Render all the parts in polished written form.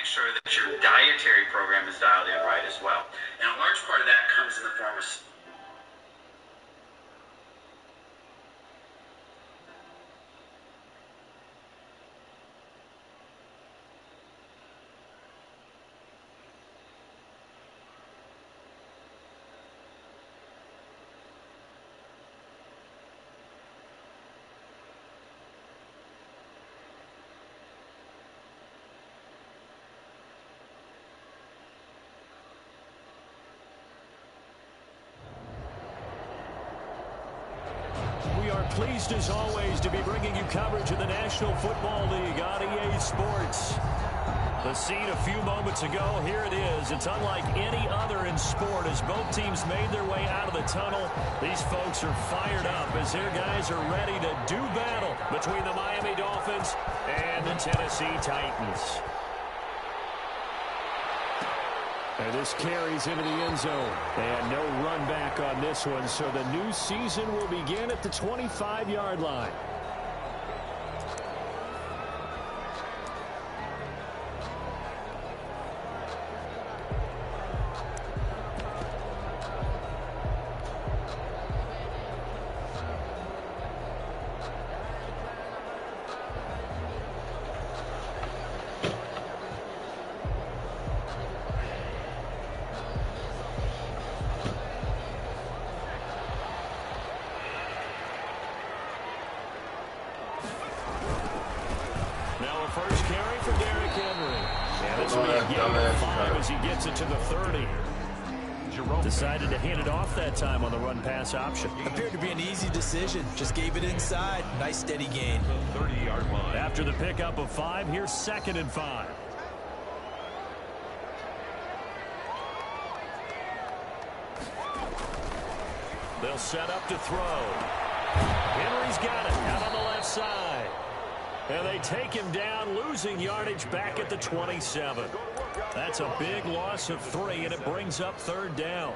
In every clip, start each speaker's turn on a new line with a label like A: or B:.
A: make sure that your dietary program is dialed in right as well. And a large part of that comes in the form of
B: Pleased as always to be bringing you coverage of the National Football League on EA Sports. The scene a few moments ago, here it is. It's unlike any other in sport as both teams made their way out of the tunnel. These folks are fired up as their guys are ready to do battle between the Miami Dolphins and the Tennessee Titans. And this carries into the end zone. And no run back on this one, so the new season will begin at the 25-yard line. As he gets it to the 30. Decided to hand it off that time on the run-pass option.
C: Appeared to be an easy decision. Just gave it inside. Nice steady gain.
B: 30-yard line. After the pickup of 5, here's 2nd and 5. They'll set up to throw. Henry's got it out on the left side. And they take him down, losing yardage back at the 27. That's a big loss of 3, and it brings up 3rd down.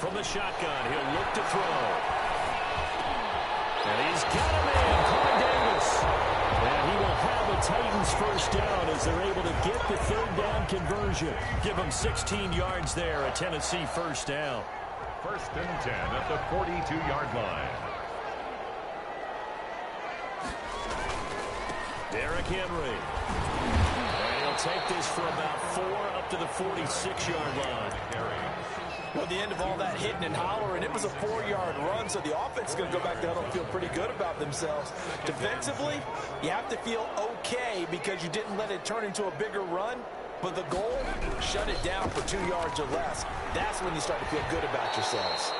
B: From the shotgun, he'll look to throw. And he's got him in, Corey Davis. And he will have the Titans 1st down as they're able to get the 3rd down conversion. Give them 16 yards there, a Tennessee 1st down.
D: 1st and 10 at the 42-yard line.
B: Derrick Henry. And he'll take this for about 4 up to the 46-yard line.
C: Well, the end of all that hitting and hollering, it was a 4-yard run, so the offense is going to go back down and feel pretty good about themselves. Defensively, you have to feel okay because you didn't let it turn into a bigger run, but the goal, shut it down for 2 yards or less. That's when you start to feel good about yourselves.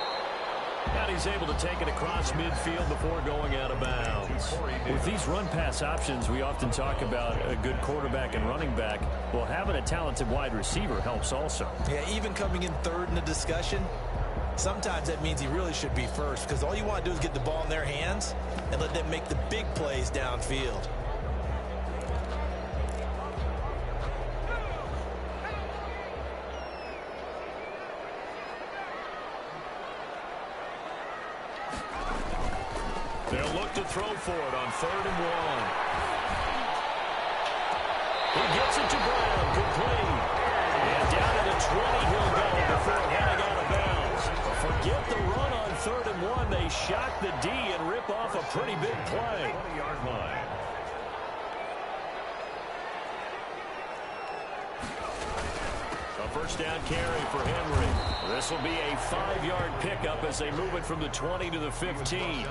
B: And he's able to take it across midfield before going out of bounds. With these run-pass options, we often talk about a good quarterback and running back. Well, having a talented wide receiver helps also.
C: Yeah, even coming in 3rd in the discussion, sometimes that means he really should be 1st because all you want to do is get the ball in their hands and let them make the big plays downfield.
B: They'll look to throw for it on 3rd and 1. He gets it to Brown, complete. And down to the 20 he'll go before heading out of bounds. Forget the run on 3rd and 1. They shock the D and rip off a pretty big play.
D: 20-yard line.
B: A 1st down carry for Henry. This will be a 5-yard pickup as they move it from the 20 to the 15.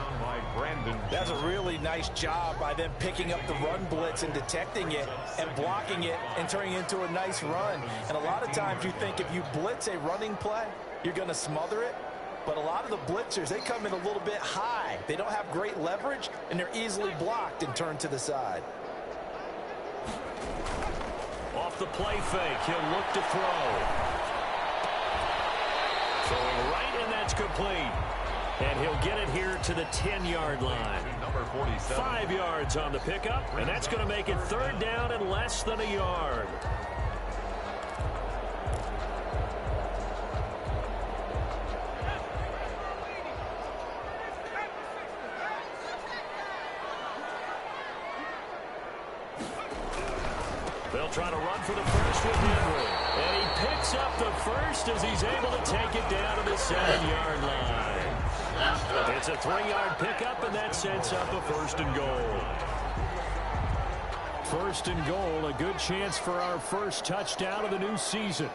C: That's a really nice job by them picking up the run blitz and detecting it and blocking it and turning it into a nice run. And a lot of times you think if you blitz a running play, you're going to smother it. But a lot of the blitzers, they come in a little bit high. They don't have great leverage, and they're easily blocked and turned to the side.
B: Off the play fake, he'll look to throw. Throwing right, and that's complete. And he'll get it here to the 10-yard line.
D: Number 47.
B: 5 yards on the pickup, and that's going to make it third down and less than a yard. They'll try to run for the first with Henry. And he picks up the first as he's able to take it down to the 7-yard line. It's a 3-yard pickup, and that sets up a first and goal. First and goal, a good chance for our first touchdown of the new season.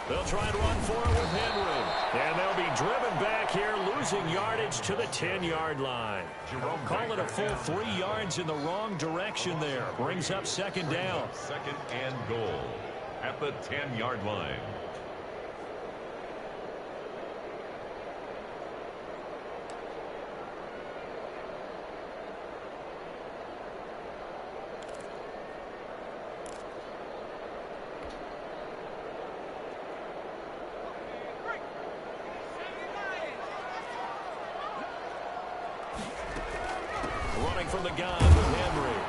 B: They'll try and run for it with Henry. And they'll be driven back here, losing yardage to the 10-yard line. Call it a full 3 yards in the wrong direction there. Brings up second down.
D: Second and goal at the 10-yard line.
B: From the gun with Henry.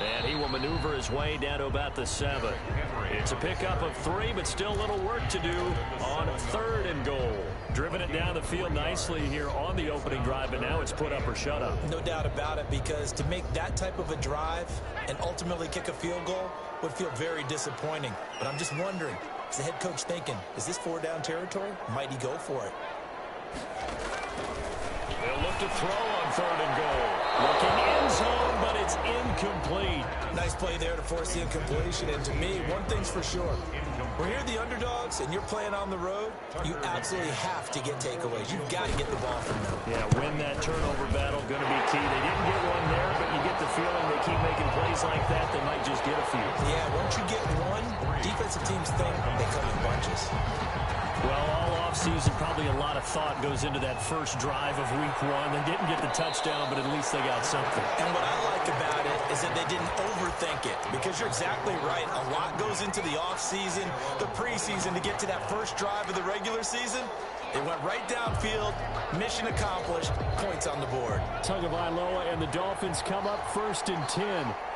B: And he will maneuver his way down to about the 7. It's a pickup of 3, but still a little work to do on third and goal. Driven it down the field nicely here on the opening drive, and now it's put up or shut up.
C: No doubt about it, because to make that type of a drive and ultimately kick a field goal would feel very disappointing. But I'm just wondering, is the head coach thinking, is this 4-down territory? Might he go for it?
B: They'll look to throw on third and goal. Looking end zone, but it's incomplete.
C: Nice play there to force the incompletion. And to me, one thing's for sure. We're here the underdogs, and you're playing on the road. You absolutely have to get takeaways. You've got to get the ball from them.
B: Yeah, win that turnover battle, going to be key. They didn't get one there, but you get the feeling they keep making plays like that, they might just get a few.
C: Yeah, once you get one, defensive teams think they come in bunches.
B: Well, all offseason, probably a lot of thought goes into that first drive of week 1. They didn't get the touchdown, but at least they got something.
C: And what I like about it is that they didn't overthink it, because you're exactly right. A lot goes into the offseason, the preseason, to get to that first drive of the regular season. They went right downfield, mission accomplished, points on the board.
B: Tagovailoa and the Dolphins come up first and 10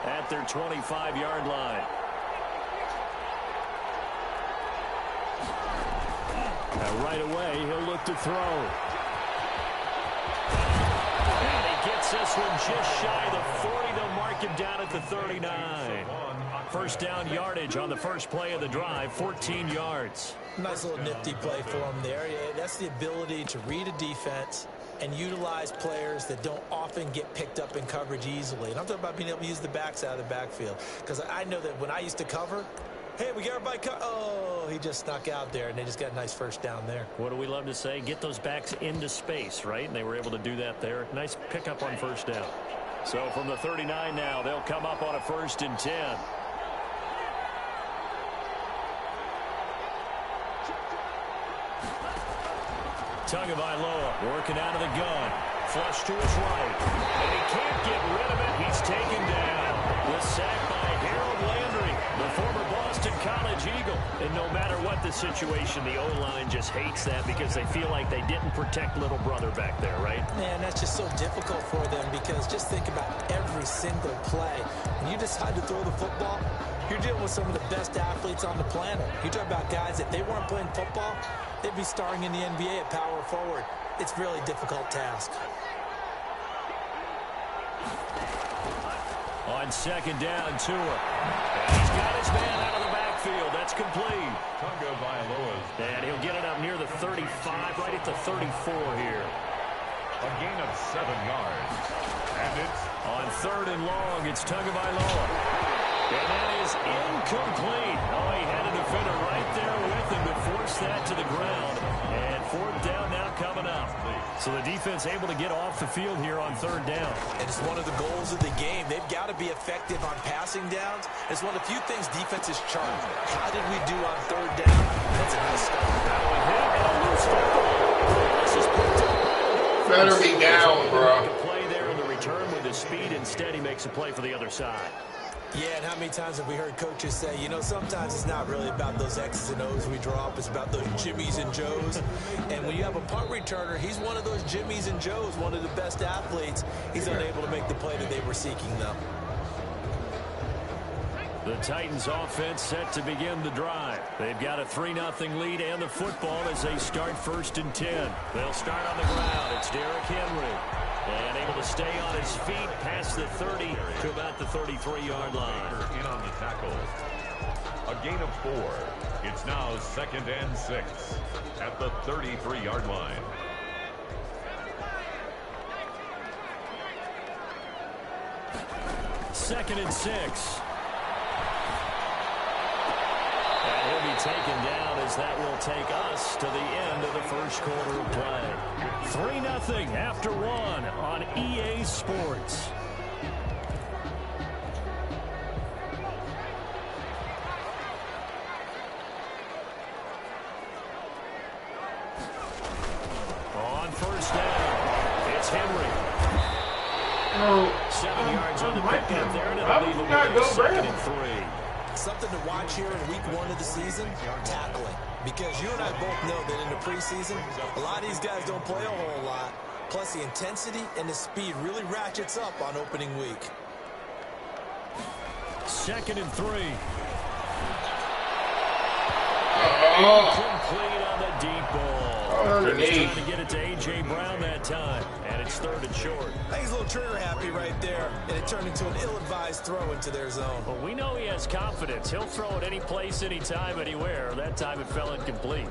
B: at their 25-yard line. And right away, he'll look to throw. And he gets this one just shy of the 40. They'll mark him down at the 39. First down yardage on the first play of the drive, 14 yards.
C: Nice little nifty play for him there. Yeah, that's the ability to read a defense and utilize players that don't often get picked up in coverage easily. And I'm talking about being able to use the backs out of the backfield. Because I know that when I used to cover, hey, we got everybody oh, he just snuck out there, and they just got a nice first down there.
B: What do we love to say? Get those backs into space, right? And they were able to do that there. Nice pickup on first down. So from the 39 now, they'll come up on a first and 10. Tagovailoa working out of the gun. Flush to his right. And he can't get rid of it. He's taken down. The sack by Harold Landry, the former Boston College Eagle. And no matter what the situation, the O-line just hates that because they feel like they didn't protect little brother back there, right?
C: Man, that's just so difficult for them, because just think about every single play. When you decide to throw the football, you're dealing with some of the best athletes on the planet. You talk about guys, if they weren't playing football, they'd be starring in the NBA at power forward. It's a really difficult task.
B: On second down, Tua. And he's got his man out of the backfield. That's complete. And he'll get it up near the 35, right at the 34 here.
D: A gain of 7 yards. And it's
B: on third and long. It's Tagovailoa. And that is incomplete. Oh, he had a defender right there with him to force that to the ground. And fourth down now coming up. So the defense able to get off the field here on third down.
C: And it's one of the goals of the game. They've got to be effective on passing downs. It's one of the few things defenses chart. How did we do on third down? That's a nice start.
B: Now a hit and a loose football. This is picked up.
E: Better be down, bro.
B: Make a play there in the return with his speed. Instead, he makes a play for the other side.
C: Yeah, and how many times have we heard coaches say, you know, sometimes it's not really about those X's and O's we draw up. It's about those Jimmies and Joes. And when you have a punt returner, he's one of those Jimmies and Joes, one of the best athletes. He's unable to make the play that they were seeking, though.
B: The Titans offense set to begin the drive. They've got a 3-0 lead and the football as they start 1st and 10. They'll start on the ground. It's Derrick Henry. And able to stay on his feet past the 30 to about the 33-yard line.
D: In on the tackle. A gain of 4. It's now 2nd and 6 at the 33-yard line.
B: Second and 6. And he'll be taken down as that will take us to the end of the first quarter of play. 3-0 after 1 on EA Sports. On 1st down, it's Henry. 7 yards on the pickup there, and it'll leave him with 2nd and 3.
C: Something to watch here in week 1 of the season, tackling. Because you and I both know that in the preseason, a lot of these guys don't play a whole lot. Plus, the intensity and the speed really ratchets up on opening week.
B: 2nd and 3. Complete on the deep ball. He's trying to get it to A.J. Brown that time, and it's 3rd and short.
C: I think he's a little trigger happy right there, and it turned into an ill-advised throw into their zone.
B: Well, we know he has confidence. He'll throw it any place, anytime, anywhere. That time it fell incomplete.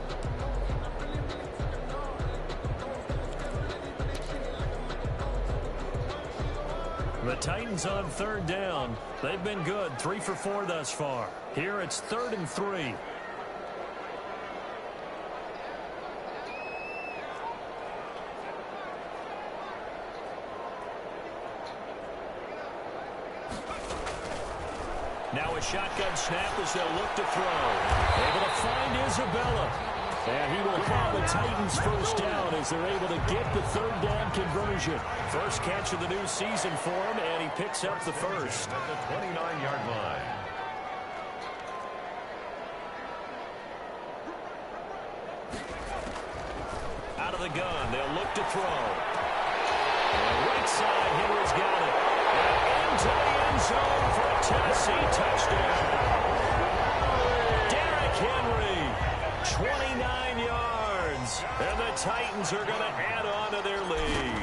B: The Titans on 3rd down. They've been good, 3 for 4 thus far. Here it's 3rd and 3. Now a shotgun snap as they'll look to throw. Able to find Isabella. And he will call the Titans 1st down as they're able to get the 3rd down conversion. First catch of the new season for him, and he picks up the first.
D: At the 29-yard line.
B: Out of the gun, they'll look to throw. And right side, Henry's got it. And into the end zone for a Tennessee touchdown. Derrick Henry, 29 yards. And the Titans are going to add on to their lead.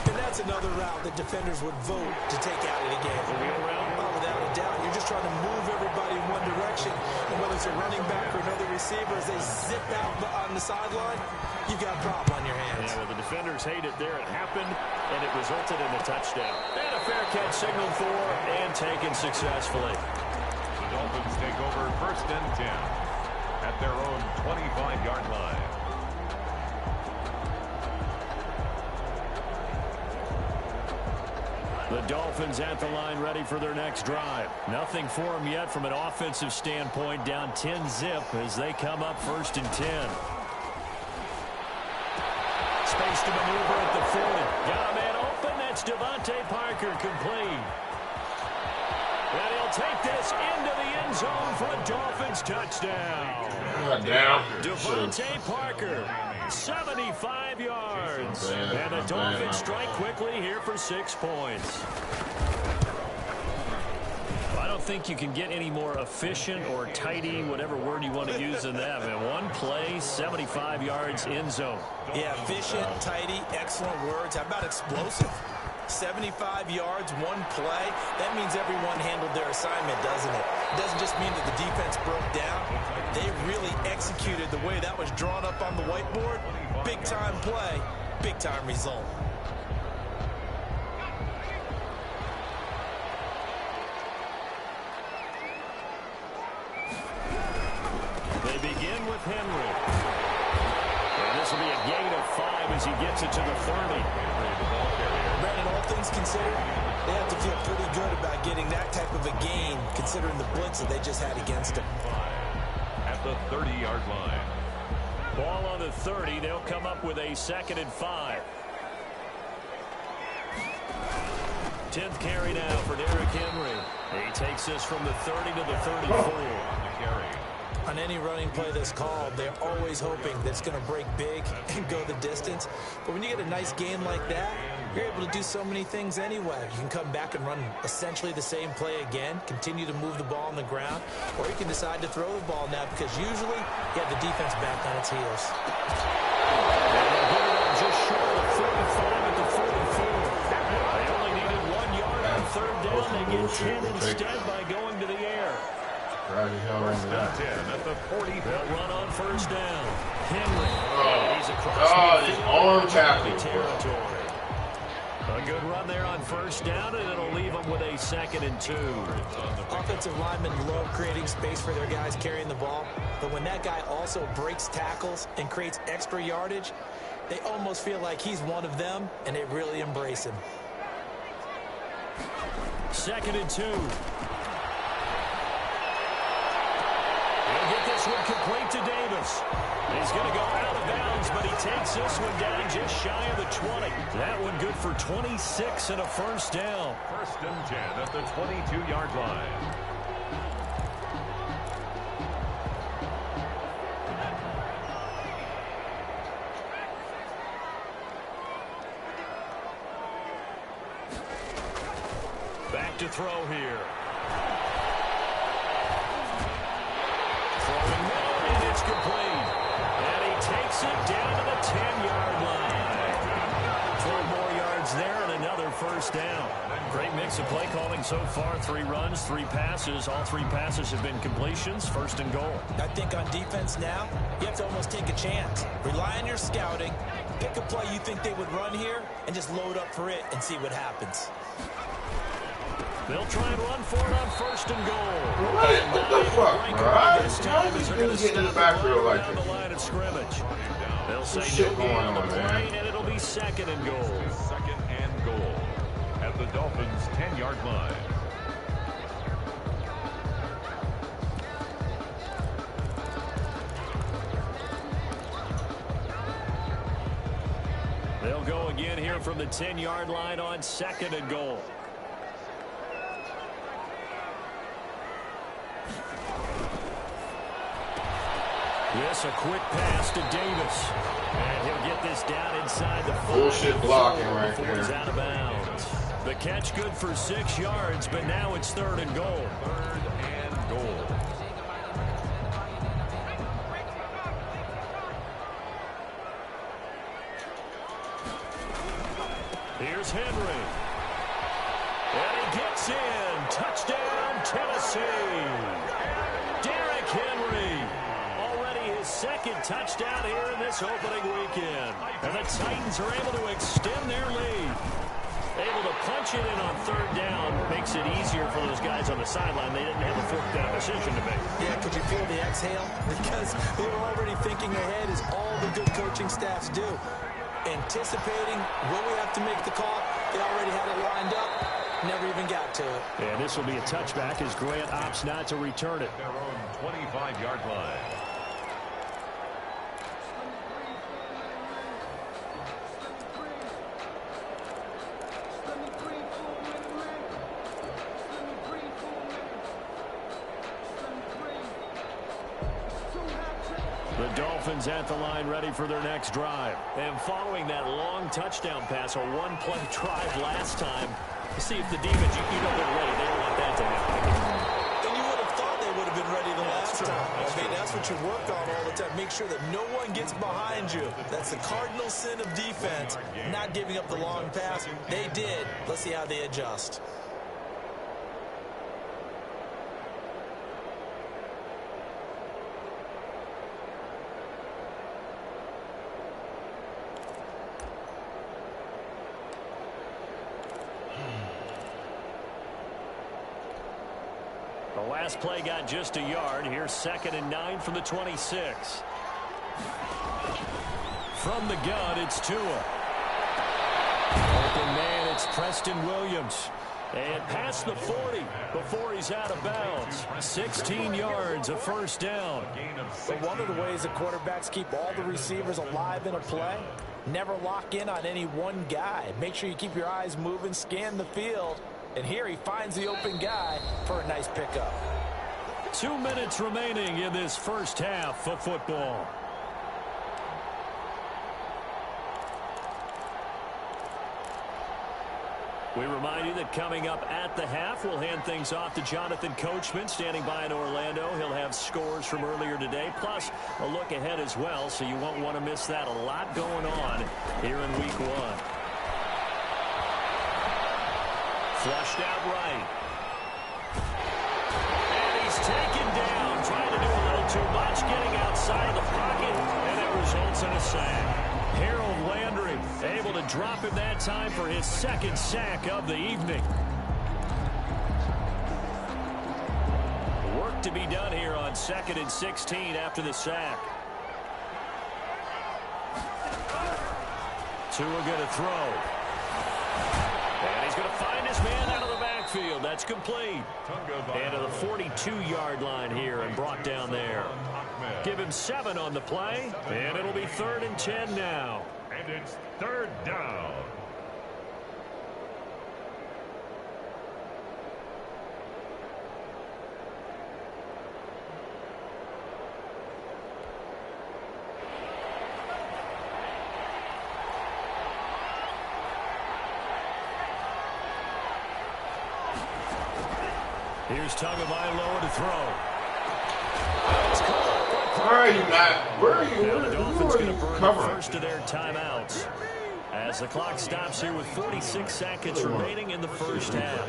C: And that's another route that defenders would vote to take out of the game. Oh, without a doubt. You're just trying to move everybody in one direction. And whether it's a running back or another receiver, as they zip out on the sideline, you've got a problem on your hands.
B: Yeah, well, the defenders hate it there. It happened, and it resulted in a touchdown. And a fair catch signaled for and taken successfully.
D: The Dolphins take over 1st and 10 at their own 25-yard line.
B: The Dolphins at the line ready for their next drive. Nothing for them yet from an offensive standpoint, down 10-zip as they come up 1st and 10. Space to maneuver at the 40. Got a man open. That's Devontae Parker, complete. And he'll take this into the end zone for a Dolphins touchdown. Devontae Parker, 75 yards. And the Dolphins strike quickly here for 6 points. I don't think you can get any more efficient or tidy, whatever word you want to use in that. Man, one play, 75 yards, end zone.
C: Yeah, efficient, tidy, excellent words. How about explosive? 75 yards, one play. That means everyone handled their assignment, doesn't it? It doesn't just mean that the defense broke down. They really executed the way that was drawn up on the whiteboard. Big-time play, big-time result.
B: They begin with Henry. And this will be a gain of 5 as he gets it to the 30.
C: Brandon, all things considered, they have to feel pretty good about getting that type of a gain, considering the blitz that they just had against them.
D: At the 30-yard line.
B: Ball on the 30. They'll come up with a 2nd and 5. 10th carry now for Derrick Henry. He takes this from the 30 to the 34.
C: On any running play that's called, they're always hoping that it's going to break big and go the distance. But when you get a nice game like that, you're able to do so many things anyway. You can come back and run essentially the same play again, continue to move the ball on the ground, or you can decide to throw the ball now because usually you have the defense back on its heels.
B: Just short of 45 at the 44. They only needed 1 yard on third down. They get 10 instead by going to the air.
D: First down 10 at the 40.
B: They'll run on first down. Henry. He's across
E: this arm tackle
B: territory. A good run there on first down, and it'll leave them with a 2nd and 2.
C: Offensive linemen love creating space for their guys carrying the ball, but when that guy also breaks tackles and creates extra yardage, they almost feel like he's one of them, and they really embrace him.
B: 2nd and 2. He'll get this one complete to Davis. He's going to go out of bounds, but he takes this one down just shy of the 20. That one good for 26 and a first down.
D: 1st and 10 at the 22-yard line.
B: Back to throw here. Throwing now, and it's complete. And he takes it down to the 10-yard line. 12 more yards there and another first down. Great mix of play calling so far. 3 runs, 3 passes. All 3 passes have been completions. 1st and goal.
C: I think on defense now, you have to almost take a chance. Rely on your scouting. Pick a play you think they would run here and just load up for it and see what happens.
B: They'll try and run for it on 1st and goal.
E: What the fuck, bro? How these dudes get in the backfield like this?
B: The line of scrimmage. They'll say
E: shit
B: no
E: going
B: gain on the
E: on,
B: play,
E: man.
B: and it'll be 2nd and goal.
D: 2nd and goal at the Dolphins' 10-yard line.
B: They'll go again here from the 10-yard line on 2nd and goal. Yes, a quick pass to Davis. And he'll get this down inside the 5.
E: Bullshit blocking right
B: before he's
E: there.
B: out of bounds. The catch good for 6 yards, but now it's 3rd and goal.
D: 3rd and goal.
B: Here's Henry. And he gets in. Touchdown, Tennessee. Derrick Henry. Already his 2nd touchdown here in this opening weekend. And the Titans are able to extend their lead. Able to punch it in on 3rd down. Makes it easier for those guys on the sideline. They didn't have a 4th down decision to make.
C: Yeah, could you feel the exhale? Because they were already thinking ahead, as all the good coaching staffs do. Anticipating, will we have to make the call? They already had it lined up. Never even got to it.
B: And this will be a touchback as Grant opts not to return it.
D: Their own 25-yard line.
B: The Dolphins at the line ready for their next drive. And following that long touchdown pass, a 1-play drive last time, to see if the defense, you know they're ready. They don't want that to happen.
C: And you would have thought they would have been ready the last time. I mean, that's what you work on all the time. Make sure that no one gets behind you. That's the cardinal sin of defense, not giving up the long pass. They did. Let's see how they adjust.
B: The last play got just a yard. Here's 2nd and 9 from the 26. From the gun, it's Tua. Open man, it's Preston Williams. And past the 40 before he's out of bounds. 16 yards, a first down.
C: But one of the ways that quarterbacks keep all the receivers alive in a play, never lock in on any one guy. Make sure you keep your eyes moving, scan the field. And here he finds the open guy for a nice pickup.
B: 2 minutes remaining in this first half of football. We remind you that coming up at the half, we'll hand things off to Jonathan Coachman, standing by in Orlando. He'll have scores from earlier today, plus a look ahead as well, so you won't want to miss that. A lot going on here in Week 1. Flushed out right. And he's taken down, trying to do a little too much, getting outside of the pocket, and it results in a sack. Harold Landry able to drop him that time for his second sack of the evening. Work to be done here on 2nd and 16 after the sack. Tua going to throw. And he's going to find his man out of the backfield. That's complete. And to the 42-yard line here and brought down there. Give him 7 on the play, and it'll be 3rd and 10 now.
D: And it's 3rd down.
B: Here's Tagovailoa to throw.
E: Where are you, Matt? Where are you?
B: Now the Dolphins going to burn the
E: covering?
B: first of their timeouts as the clock stops here with 46 seconds remaining in the first half.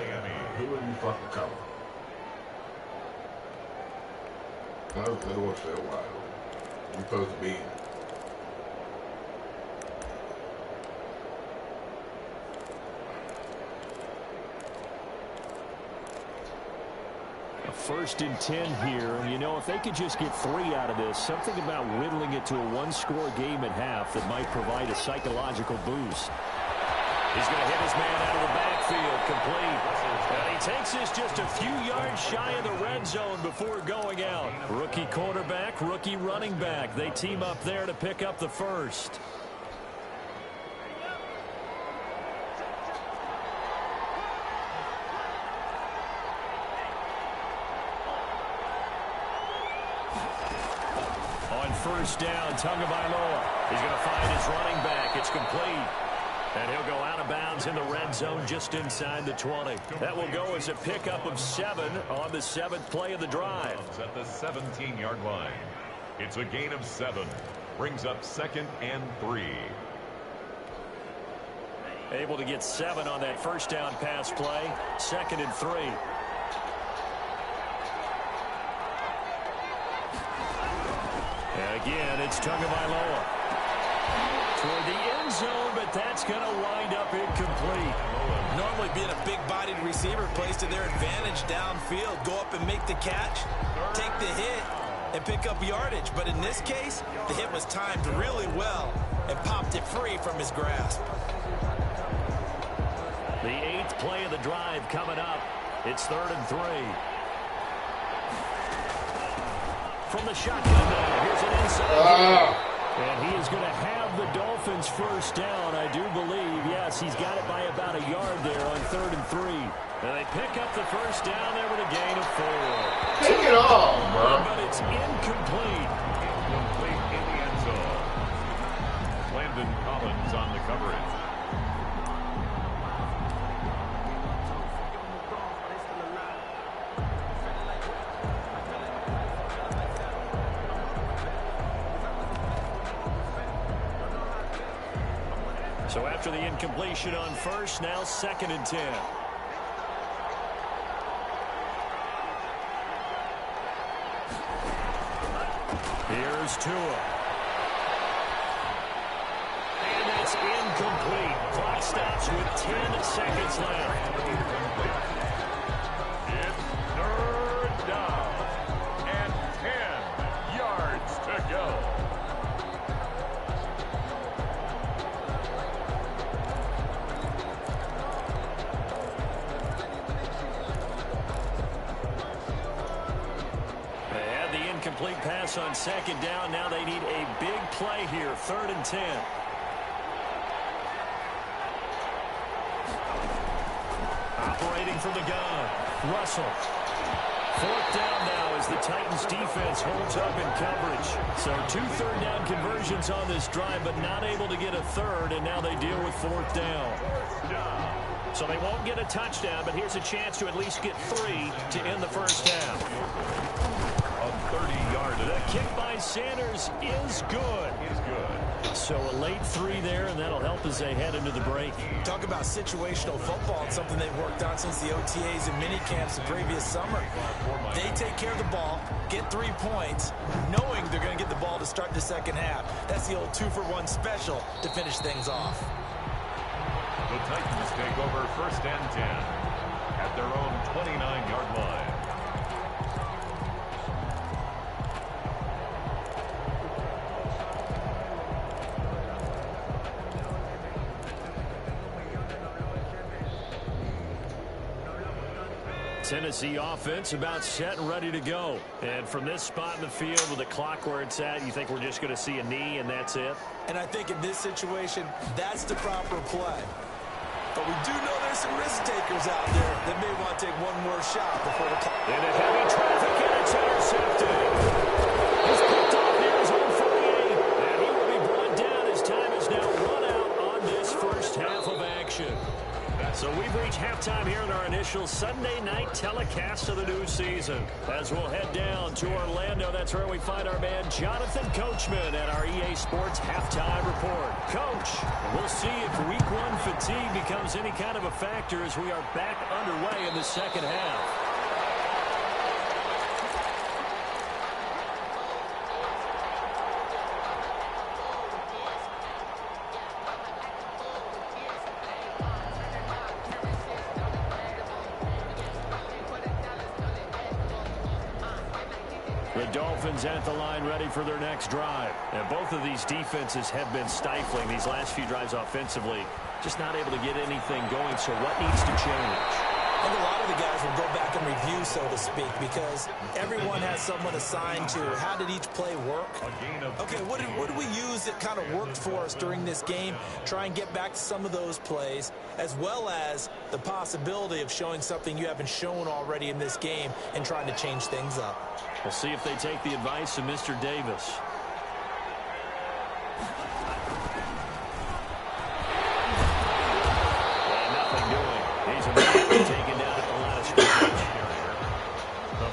E: Who are you fucking covering? That door still wide open. You're supposed to be in it.
B: A 1st and 10 here, and you know, if they could just get 3 out of this, something about whittling it to a 1-score game at half that might provide a psychological boost. He's going to hit his man out of the backfield, complete. And he takes this just a few yards shy of the red zone before going out. Rookie quarterback, rookie running back. They team up there to pick up the first. On 1st down, Tagovailoa. He's going to find his running back. It's complete. And he'll go out of bounds in the red zone just inside the 20. That will go as a pickup of 7 on the 7th play of the drive.
D: At the 17-yard line. It's a gain of 7. Brings up 2nd and 3.
B: Able to get 7 on that 1st down pass play. 2nd and 3. And again, it's Tagovailoa. Toward the end zone, but that's going to wind up incomplete.
C: Normally being a big-bodied receiver plays to their advantage downfield. Go up and make the catch, take the hit, and pick up yardage. But in this case, the hit was timed really well and popped it free from his grasp.
B: The 8th play of the drive coming up. It's 3rd and 3. From the shotgun now, here's an inside. And he is going to have the Dolphins first down, I do believe. Yes, he's got it by about a yard there on 3rd and 3. And they pick up the first down there with a gain of 4.
E: Take it off, bro.
B: But it's incomplete.
D: Incomplete in the end zone. Landon Collins on the coverage.
B: So after the incompletion on 1st, now 2nd and 10. Here's Tua. And that's incomplete. Clock stops with 10 seconds left.
D: It's 3rd down and 10 yards to go.
B: incomplete pass on second down. Now they need a big play here, 3rd and 10. Operating from the gun, Russell. 4th down now as the Titans defense holds up in coverage. So 2 third-down conversions on this drive, but not able to get a third, and now they deal with 4th down. So they won't get a touchdown, but here's a chance to at least get 3 to end the first half.
D: A 30-yard.
B: The kick by Sanders is good. So a late 3 there, and that'll help as they head into the break.
C: Talk about situational football. It's something they've worked on since the OTAs and mini camps the previous summer. They take care of the ball, get 3 points, knowing they're going to get the ball to start the second half. That's the old 2-for-1 special to finish things off.
D: The Titans take over 1st and 10 at their own 29-yard line.
B: Tennessee offense about set and ready to go. And from this spot in the field with the clock where it's at, you think we're just going to see a knee and that's it?
C: And I think in this situation, that's the proper play. But we do know there's some risk takers out there that may want to take one more shot before the clock.
B: Into heavy traffic, and it's intercepted. He's picked off near his own 48, and he will be brought down as time is now run out on this first half of action. So we've reached halftime here in our initial Sunday night telecast of the new season. As we'll head down to Orlando, that's where we find our man Jonathan Coachman at our EA Sports Halftime Report. Coach, we'll see if Week 1 fatigue becomes any kind of a factor as we are back underway in the second half. The Dolphins at the line ready for their next drive. And both of these defenses have been stifling these last few drives offensively. Just not able to get anything going, so what needs to change?
C: I think a lot of the guys will go back and review, so to speak, because everyone has someone assigned to how did each play work. Okay, what did we use that kind of worked for us during this game? Try and get back to some of those plays, as well as the possibility of showing something you haven't shown already in this game and trying to change things up.
B: We'll see if they take the advice of Mr. Davis. And nothing doing. He's immediately taken down at the line of scrimmage.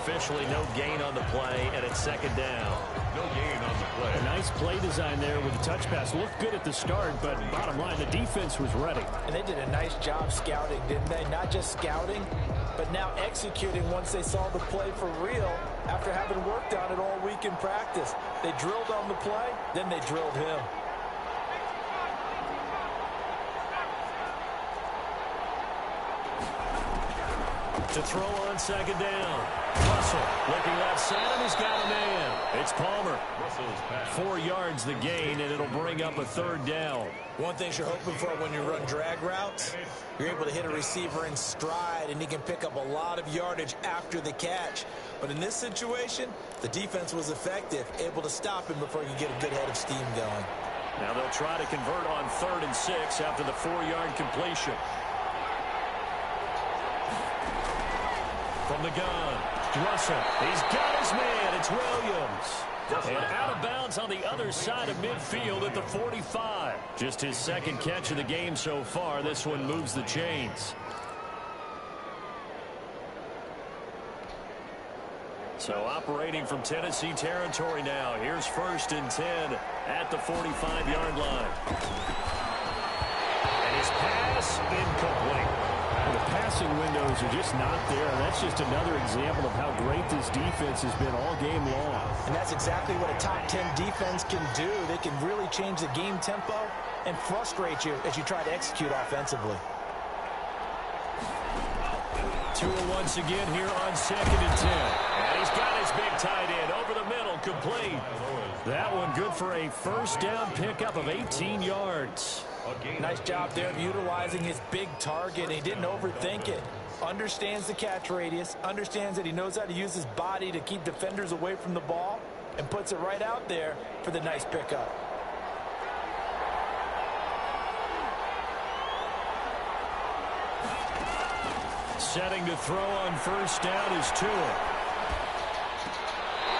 B: Officially no gain on the play, and it's second down.
D: No gain on the play.
B: A nice play design there with the touch pass. Looked good at the start, but bottom line, the defense was ready.
C: And they did a nice job scouting, didn't they? Not just scouting, but now executing once they saw the play for real after having worked on it all week in practice. They drilled on the play, then they drilled him.
B: To throw on second down. Russell looking left side, and he's got a man. It's Palmer. 4 yards the gain, and it'll bring up a third down.
C: One thing you're hoping for when you run drag routes, you're able to hit a receiver in stride, and he can pick up a lot of yardage after the catch. But in this situation, the defense was effective, able to stop him before he could get a good head of steam going.
B: Now they'll try to convert on 3rd and 6 after the 4-yard completion. From the gun, Russell. He's got his man. It's Williams. And out of bounds on the other side of midfield at the 45. Just his second catch of the game so far. This one moves the chains. So operating from Tennessee territory now. Here's 1st and 10 at the 45-yard line. And his pass incomplete. The passing windows are just not there. And that's just another example of how great this defense has been all game long.
C: And that's exactly what a top 10 defense can do. They can really change the game tempo and frustrate you as you try to execute offensively.
B: Tua once again here on 2nd and 10. And he's got his big tight end over the middle, complete. That one good for a first down pickup of 18 yards.
C: Nice job there of utilizing his big target. He didn't overthink it. understands the catch radius, understands that he knows how to use his body to keep defenders away from the ball, and puts it right out there for the nice pickup.
B: Setting to throw on first down is Tua.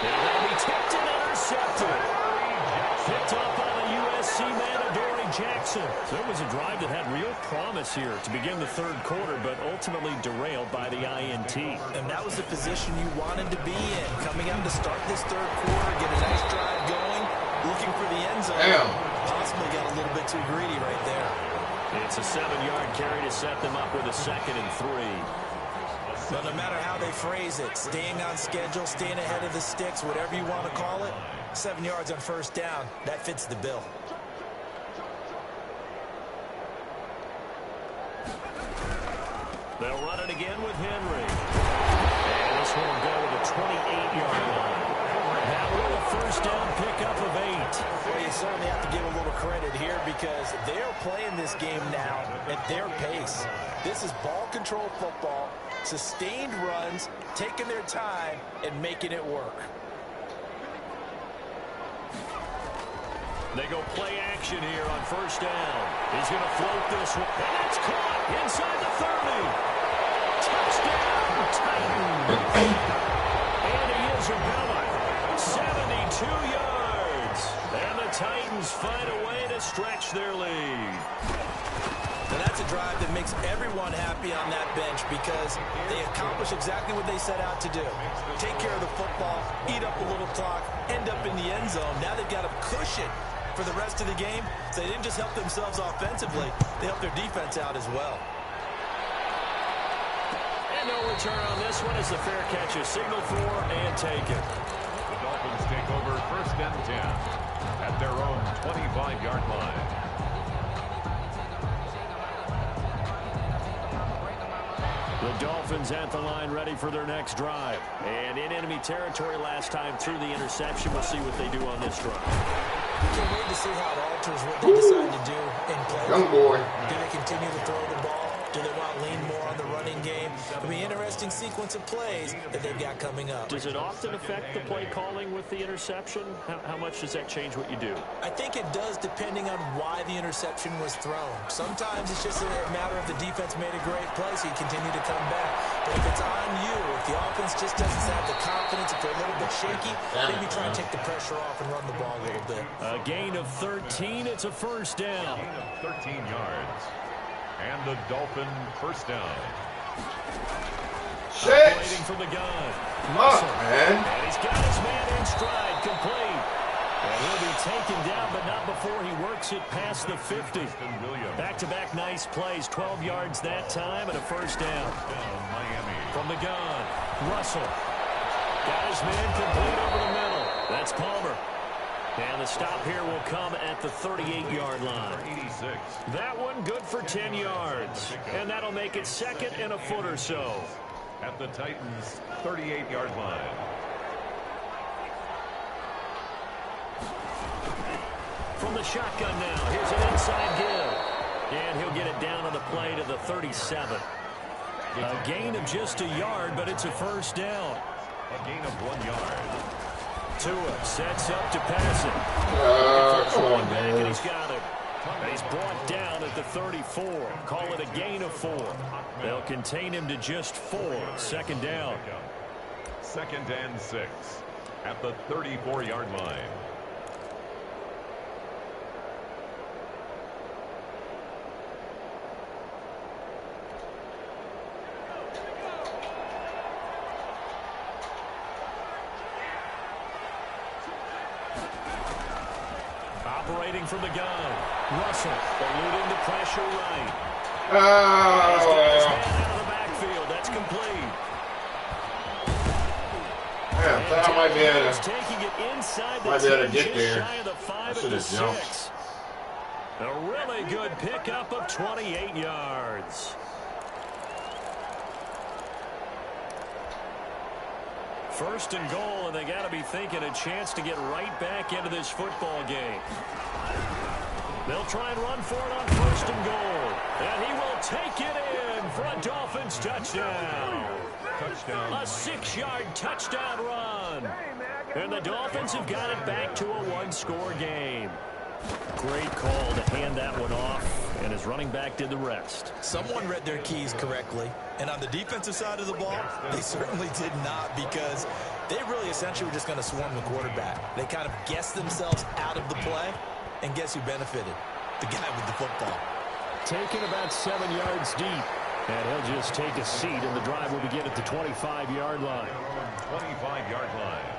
B: And that'll be tipped and intercepted. Picked up on a USC man, Adoree Jackson. So it was a drive that had real promise here to begin the third quarter, but ultimately derailed by the INT.
C: And that was the position you wanted to be in. Coming out to start this third quarter, get a nice drive going, looking for the end zone.
E: Damn.
C: Possibly got a little bit too greedy right there.
B: It's a 7-yard carry to set them up with a 2nd and 3.
C: But no matter how they phrase it, staying on schedule, staying ahead of the sticks, whatever you want to call it, 7 yards on first down, that fits the bill.
B: They'll run it again with Henry. And this one will go to the 28-yard line. Now with a first down pickup of 8.
C: Well, you certainly have to give a little credit here because they're playing this game now at their pace. This is ball control football, sustained runs, taking their time, and making it work.
B: They go play action here on first down. He's going to float this one. And it's caught inside the 30. Touchdown, Titans. Andy Isabella, 72 yards. And the Titans find a way to stretch their lead.
C: And that's a drive that makes everyone happy on that bench because they accomplish exactly what they set out to do. Take care of the football, eat up a little clock, end up in the end zone. Now they've got a cushion for the rest of the game. So they didn't just help themselves offensively, they helped their defense out as well.
B: And no return on this one as the fair catch is signaled for and taken.
D: The Dolphins take over 1st and 10 at their own 25-yard line.
B: The Dolphins at the line ready for their next drive. And in enemy territory last time through the interception. We'll see what they do on this drive.
C: Can't wait to see how it alters what they decide to do in play.
E: Young boy.
C: Do they continue to throw the ball? Do they want to lean more on the running game? It'll be an interesting sequence of plays that they've got coming up.
B: Does it often affect the play calling with the interception? How much does that change what you do?
C: I think it does depending on why the interception was thrown. Sometimes it's just a matter of the defense made a great play, so you continue to come back. But if it's on you, if the offense just doesn't have the confidence, if they're a little bit shaky, maybe try and take the pressure off and run the ball a little bit.
B: A gain of 13. It's a first down.
D: Gain of 13 yards. And the Dolphin first down.
E: Shit.
B: Waiting for the gun.
E: Come on, man.
B: And he's got his man in stride, complete. And he'll be taken down, but not before he works it past the 50. Back-to-back nice plays, 12 yards that time, and a first down.
D: Miami.
B: From the gun, Russell. Got his man complete over the middle. That's Palmer. And the stop here will come at the 38-yard line.
D: 86.
B: That one good for 10 yards. And that'll make it 2nd and a foot or so.
D: At the Titans' 38-yard line.
B: From the shotgun now, here's an inside give. And he'll get it down on the play to the 37. A gain of just a yard, but it's a first down.
D: A gain of 1 yard.
B: Tua sets up to pass it.
E: Come on,
B: Back and
E: man.
B: he's got it. And he's brought down at the 34. Call it a gain of 4. They'll contain him to just 4. 2nd down.
D: 2nd and 6 at the 34-yard line.
B: Operating from the gun. Russell eluding the pressure right.
E: Oh.
B: He's got his man out of the backfield. That's complete.
E: Yeah, I thought I might be able to.
B: Taking it inside the
E: Might be able to
B: 10,
E: get
B: just
E: there.
B: shy of the 5
E: I
B: at
E: should
B: the
E: have jumped.
B: 6. A really good pickup of 28 yards. First and goal, and they got to be thinking a chance to get right back into this football game. They'll try and run for it on first and goal. And he will take it in. in front. Dolphins touchdown.
D: Touchdown.
B: A 6-yard touchdown run. And the Dolphins have got it back to a one-score game. Great call to hand that one off, and his running back did the rest.
C: Someone read their keys correctly, and on the defensive side of the ball, they certainly did not, because they really essentially were just going to swarm the quarterback. They kind of guessed themselves out of the play, and guess who benefited? The guy with the football.
B: Taken about 7 yards deep, and he'll just take a seat, and the drive will begin at the 25-yard line.
D: 25-yard line.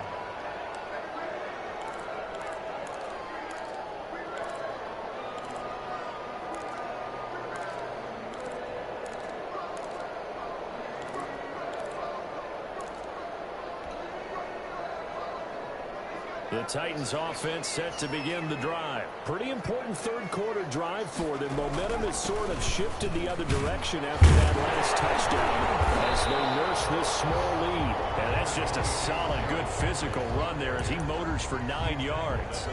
B: The Titans offense set to begin the drive. Pretty important third-quarter drive for them. Momentum has sort of shifted the other direction after that last touchdown as they nurse this small lead. And that's just a solid, good physical run there as he motors for 9 yards.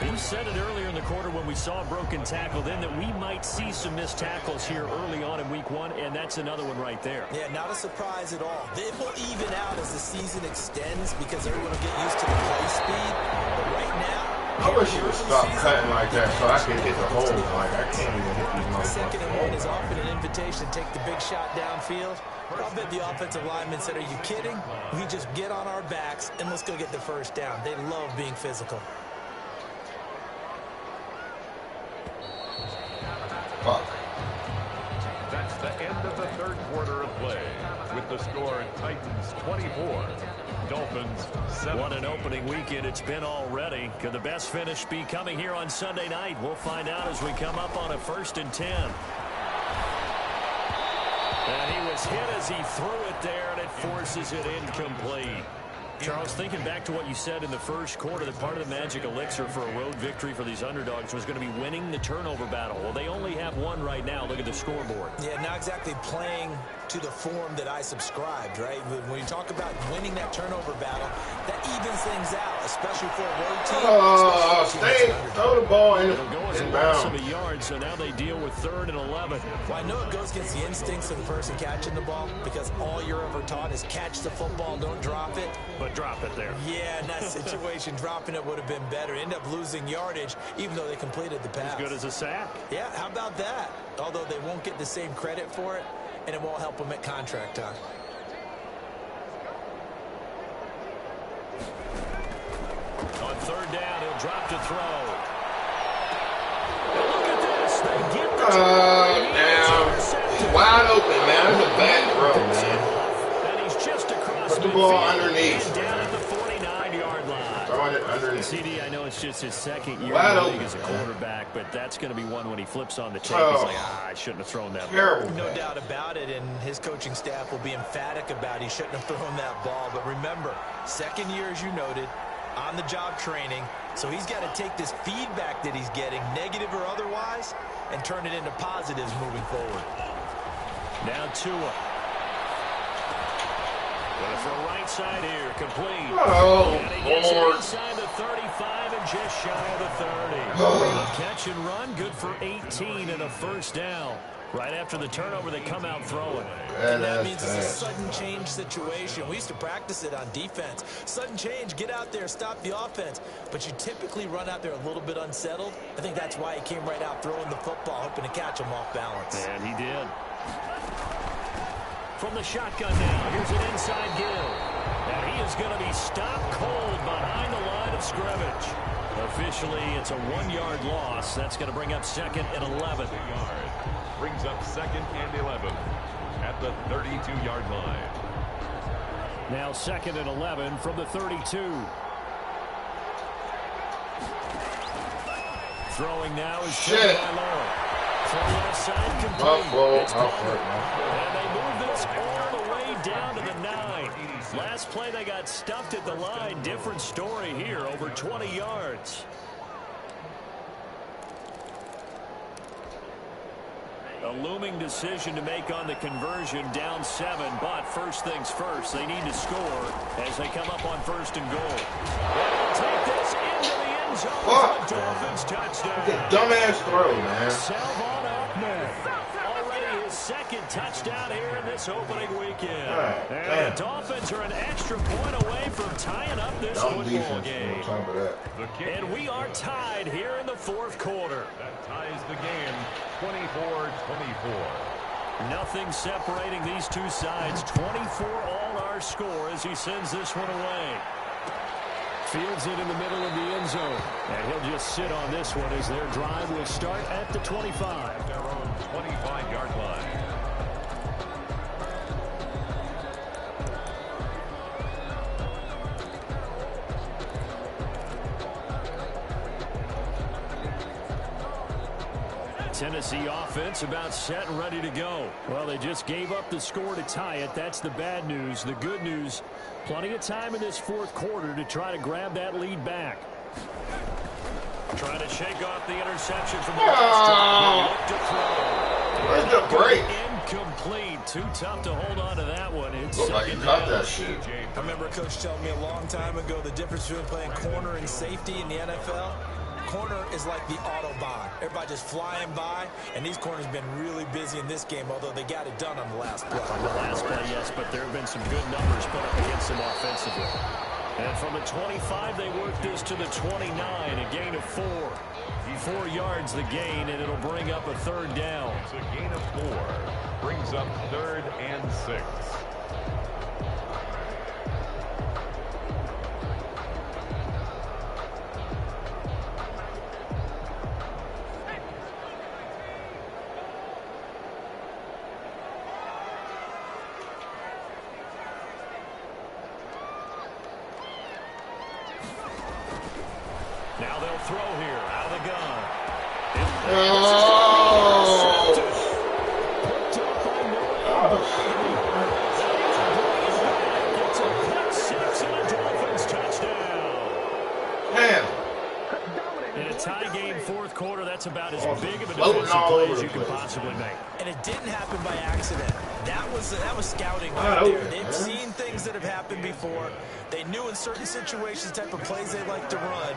B: He said it earlier in the quarter when we saw a broken tackle then that we might see some missed tackles here early on in week 1, and that's another one right there.
C: Yeah, not a surprise at all. It will even out as the season extends because everyone will get used to the play speed. But right now,
E: I wish you would stop cutting like that so I could hit the hole. Like, I can't even hit these motherfuckers.
C: 2nd and 1 is often an invitation to take the big shot downfield. I'll bet the offensive lineman said, are you kidding? We just get on our backs and let's go get the first down. They love being physical.
E: Fuck.
D: That's the end of the third quarter of play. With the score, Titans 24, Dolphins 7.
B: What an opening weekend it's been already. Could the best finish be coming here on Sunday night? We'll find out as we come up on a 1st and 10. And he was hit as he threw it there, and it forces it incomplete. Charles, thinking back to what you said in the first quarter, that part of the magic elixir for a road victory for these underdogs was going to be winning the turnover battle. Well, they only have one right now. Look at the scoreboard.
C: Yeah, not exactly playing to the form that I subscribed, right? When you talk about winning that turnover battle, that evens things out, especially for a road team.
E: Throw the ball in
B: bounds. Some
E: bounds.
B: yards, so now they deal with 3rd and 11.
C: Well, I know it goes against the instincts of the person catching the ball because all you're ever taught is catch the football, don't drop it.
B: But drop it there.
C: Yeah, in that situation, dropping it would have been better. End up losing yardage, even though they completed the pass.
B: As good as a sack.
C: Yeah, how about that? Although they won't get the same credit for it, and it won't help them at contract time.
B: On 3rd down, he'll drop to throw. And look at this. They get the
E: Down. He's wide open, man. It's a bad throw, man.
B: And he's just across
E: Put the ball
B: midfield
E: underneath.
B: and down at the 49-yard line.
E: Throwing it underneath.
B: CD, I know it's just his 2nd year
E: Wide
B: in the league
E: open,
B: as a
E: man.
B: quarterback, but that's going to be one when he flips on the tape.
E: Oh.
B: He's like, I shouldn't have thrown that ball.
E: Terrible.
C: No doubt about it, and his coaching staff will be emphatic about he shouldn't have thrown that ball. But remember, 2nd year, as you noted, on-the-job training, so he's got to take this feedback that he's getting, negative or otherwise, and turn it into positives moving forward.
B: Now Tua. Going for a right side here, complete.
E: Oh,
B: and he gets it
E: Lord.
B: inside the 35 and just shy of the 30. A catch and run, good for 18 and a 1st down. Right after the turnover, they come out throwing.
C: And that means it's a sudden change situation. We used to practice it on defense. Sudden change, get out there, stop the offense. But you typically run out there a little bit unsettled. I think that's why he came right out throwing the football, hoping to catch him off balance.
B: And he did. From the shotgun now, here's an inside give. And he is going to be stopped cold behind the line of scrimmage. Officially, it's a 1-yard loss. That's going to bring up 2nd and 11.
D: Brings up 2nd and 11 at the 32-yard line.
B: Now 2nd and 11 from the 32. Throwing now is
E: Shit.
B: by Lord. From left side complete. It's and they move this all the way down to the 9. Last play they got stuffed at the line. Different story here, over 20 yards. A looming decision to make on the conversion, down 7, but first things first, they need to score as they come up on 1st and goal. They'll take this into the end zone for the Dolphins touchdown.
E: Dumbass throw, man.
B: Salvon Ahmed, already his second touchdown here in this opening weekend. And the Dolphins are an extra point away from tying up this football game. And we are tied here in the fourth quarter.
D: That ties the game 24-24.
B: Nothing separating these two sides. 24 all our score as he sends this one away. Fields it in the middle of the end zone. And he'll just sit on this one as their drive will start at the 25.
D: Their own 25-yard line.
B: Tennessee offense about set and ready to go. Well, they just gave up the score to tie it. That's the bad news. The good news, plenty of time in this fourth quarter to try to grab that lead back. Trying to shake off the interception from the last drive.
E: Where's the break?
B: Incomplete. Too tough to hold on to that one. It's
E: look like you got that shit.
C: I remember Coach telling me a long time ago the difference between playing corner and safety in the NFL. Corner is like the Autobahn. Everybody just flying by, and these corners have been really busy in this game, although they got it done on the last play.
B: On the last play, yes, but there have been some good numbers put up against them offensively. And from the 25, they work this to the 29, a gain of 4. 4 yards the gain, and it'll bring up a third down.
D: It's a gain of 4. Brings up 3rd and 6.
B: Now they'll throw here out of the gun. It's a pick six and a Dolphins touchdown.
E: Man.
B: In a tie game fourth quarter, that's about as big of a defensive play as you can possibly make.
C: And it didn't happen by accident. That was scouting right there. They've seen things that have happened before. They knew in certain situations the type of plays they like to run,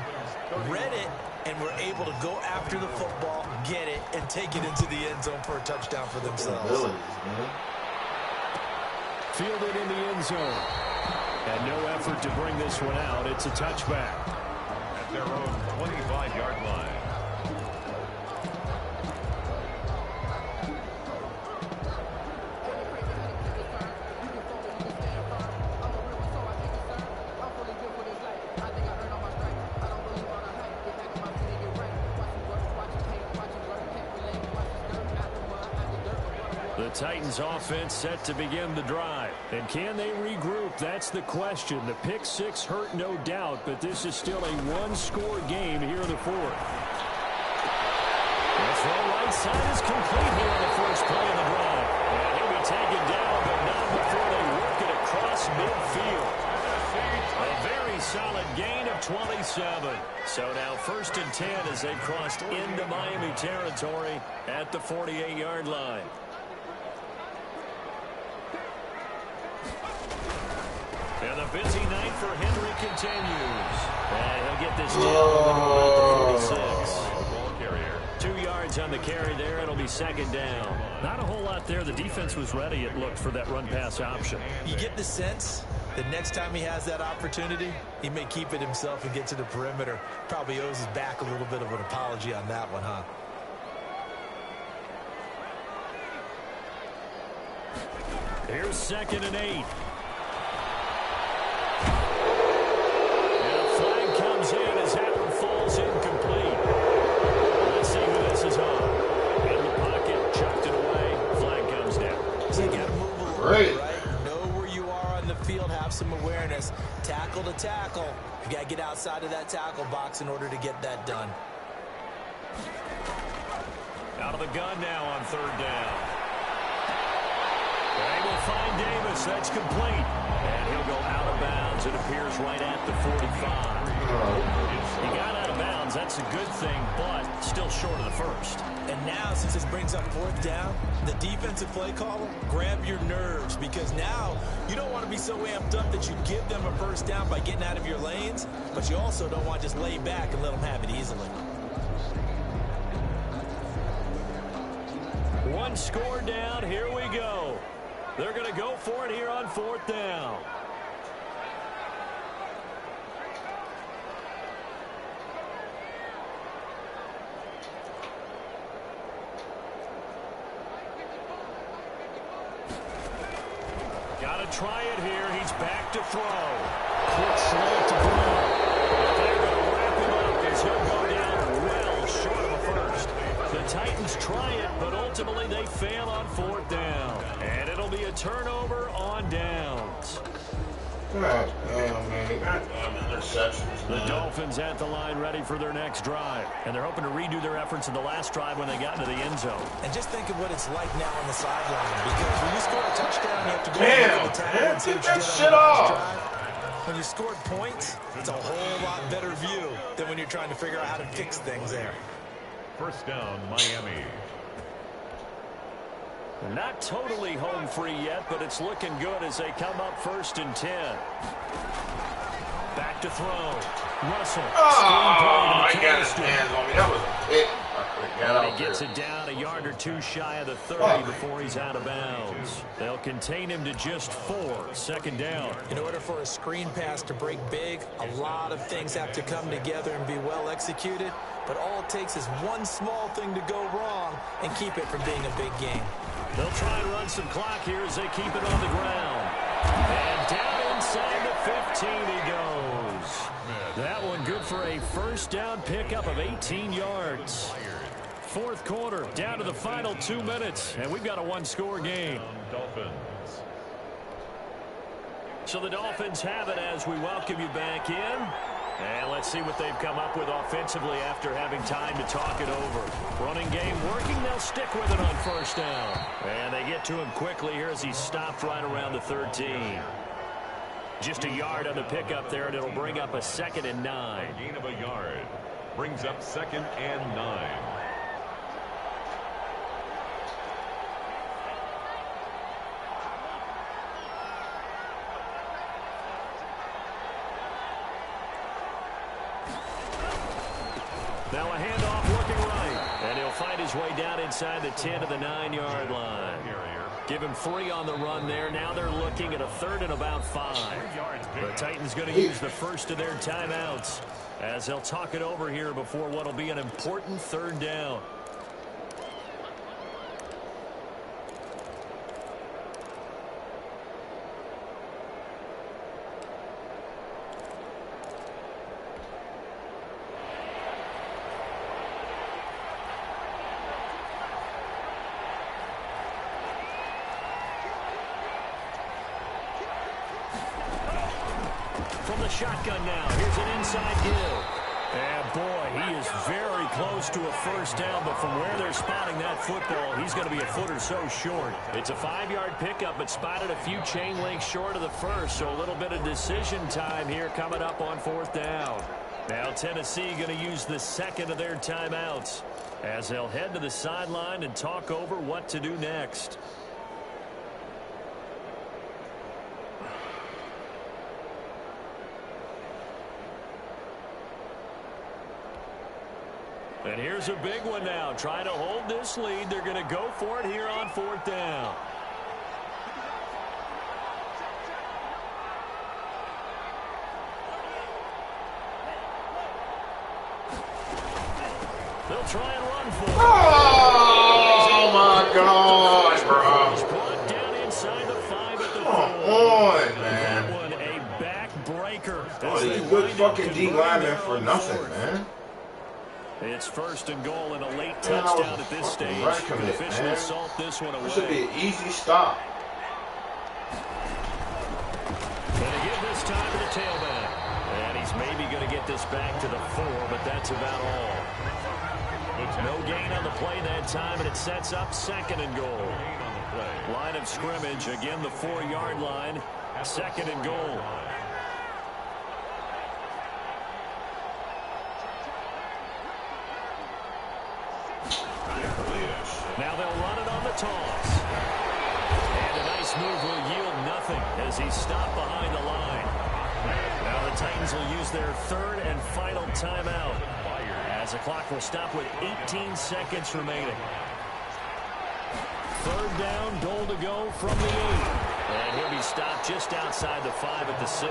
C: read it, and were able to go after the football, get it, and take it into the end zone for a touchdown for themselves.
B: Fielded in the end zone. And no effort to bring this one out. It's a touchback.
D: At their own 25-yard line.
B: The Titans offense set to begin the drive. And can they regroup? That's the question. The pick six hurt, no doubt, but this is still a one-score game here in the fourth. The throw right side is complete here in the first play of the drive. And he'll be taken down, but not before they work it across midfield. A very solid gain of 27. So now 1st and 10 as they've crossed into Miami territory at the 48-yard line. And the busy night for Henry continues. And he'll get this down at the 46.
D: Ball carrier.
B: 2 yards on the carry there. It'll be 2nd down. Not a whole lot there. The defense was ready, it looked, for that run-pass option.
C: You get the sense that next time he has that opportunity, he may keep it himself and get to the perimeter. Probably owes his back a little bit of an apology on that one, huh?
B: Here's 2nd and 8. Comes in as that one falls incomplete. Let's see who this is on. In the pocket, chucked it away. Flag comes down.
C: So you got to move a little bit, right? Know where you are on the field, have some awareness. Tackle to tackle. You got to get outside of that tackle box in order to get that done.
B: Out of the gun now on 3rd down. They will find Davis. That's complete. And he'll go out of bounds. It appears right at the 45. He got out of bounds. That's a good thing, but still short of the first.
C: And now, since this brings up 4th down, the defensive play caller, grab your nerves, because now you don't want to be so amped up that you give them a 1st down by getting out of your lanes, but you also don't want to just lay back and let them have it easily.
B: one score down. Here we go. They're going to go for it here on 4th down. Got to try it here. He's back to throw. Quick slow to throw. They're going to wrap him up as he'll go down well short of a first. The Titans try it, but ultimately they fail on 4th down. And it'll be a turnover on downs.
E: God damn, man. God damn interceptions, man.
B: The Dolphins at the line ready for their next drive. And they're hoping to redo their efforts in the last drive when they got into the end zone.
C: And just think of what it's like now on the sideline. Because when you score a touchdown, you have to go
E: Damn,
C: the tackle
E: man.
C: and see
E: Get
C: what you
E: that
C: did
E: shit
C: on the last
E: off.
C: drive. When you scored points, it's a whole lot better view than when you're trying to figure out how to fix things there.
D: First down, Miami.
B: Not totally home free yet, but it's looking good as they come up 1st and 10. Back to throw. Russell.
E: Oh, he got his hands on me. That was a pick.
B: And he gets it down a yard or two shy of the 30 before he's out of bounds. They'll contain him to just 4. 2nd down.
C: In order for a screen pass to break big, a lot of things have to come together and be well executed. But all it takes is one small thing to go wrong and keep it from being a big game.
B: They'll try and run some clock here as they keep it on the ground. And down inside the 15 he goes. That one good for a first down pickup of 18 yards. 4th quarter, down to the final 2 minutes, and we've got a one-score game.
D: Dolphins.
B: So the Dolphins have it as we welcome you back in. And let's see what they've come up with offensively after having time to talk it over. Running game working. They'll stick with it on 1st down. And they get to him quickly here as he stopped right around the 13. Just a yard on the pickup there, and it'll bring up a 2nd and 9.
D: A gain of a yard. Brings up 2nd and 9.
B: Now a handoff looking right. And he'll find his way down inside the 10 to the 9-yard line. Give him 3 on the run there. Now they're looking at a 3rd and about 5. The Titans going to use the first of their timeouts as they'll talk it over here before what will be an important 3rd down. From the shotgun now, here's an inside give. And boy, he is very close to a first down, but from where they're spotting that football, he's going to be a foot or so short. It's a 5-yard pickup, but spotted a few chain links short of the first, so a little bit of decision time here coming up on 4th down. Now Tennessee going to use the 2nd of their timeouts as they'll head to the sideline and talk over what to do next. And here's a big one now. Trying to hold this lead. They're going to go for it here on 4th down. They'll try and run for it.
E: Oh, my God, bro.
B: Brought down inside the 5 at the 4.
E: Come on, man.
B: That one a backbreaker.
E: Oh, these good fucking D linemen for nothing, man.
B: It's 1st and goal and a late touchdown at this stage. The officials salt this one away.
E: This should be an easy stop.
B: Going to give this time to the tailback. And he's maybe going to get this back to the 4, but that's about all. No gain on the play that time, and it sets up 2nd and goal. Line of scrimmage, again the 4-yard line. 2nd and goal. Now they'll run it on the toss. And a nice move will yield nothing as he's stopped behind the line. Now the Titans will use their 3rd and final timeout as the clock will stop with 18 seconds remaining. Third down, goal to go from the 8. And he'll be stopped just outside the 5 at the 6.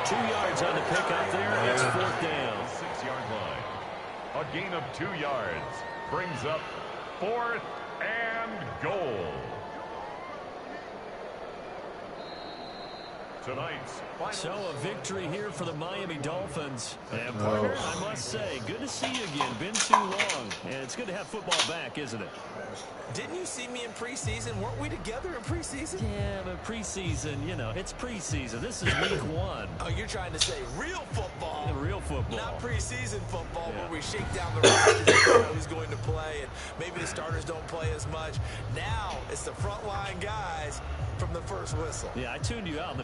B: 2 yards on the pickup there. It's fourth down.
D: 6-yard line. A gain of 2 yards brings up 4th and goal. Tonight's final.
B: So a victory here for the Miami Dolphins. And partner, I must say, good to see you again. Been too long. And it's good to have football back, isn't it?
C: Didn't you see me in preseason? Weren't we together in preseason?
B: Yeah, but preseason, you know, it's preseason. This is week 1.
C: Oh, you're trying to say real football.
B: Real football.
C: Not preseason football, where we shake down the rosters and figure out who's going to play, and maybe the starters don't play as much. Now it's the frontline guys from the first whistle.
B: Yeah, I tuned you out.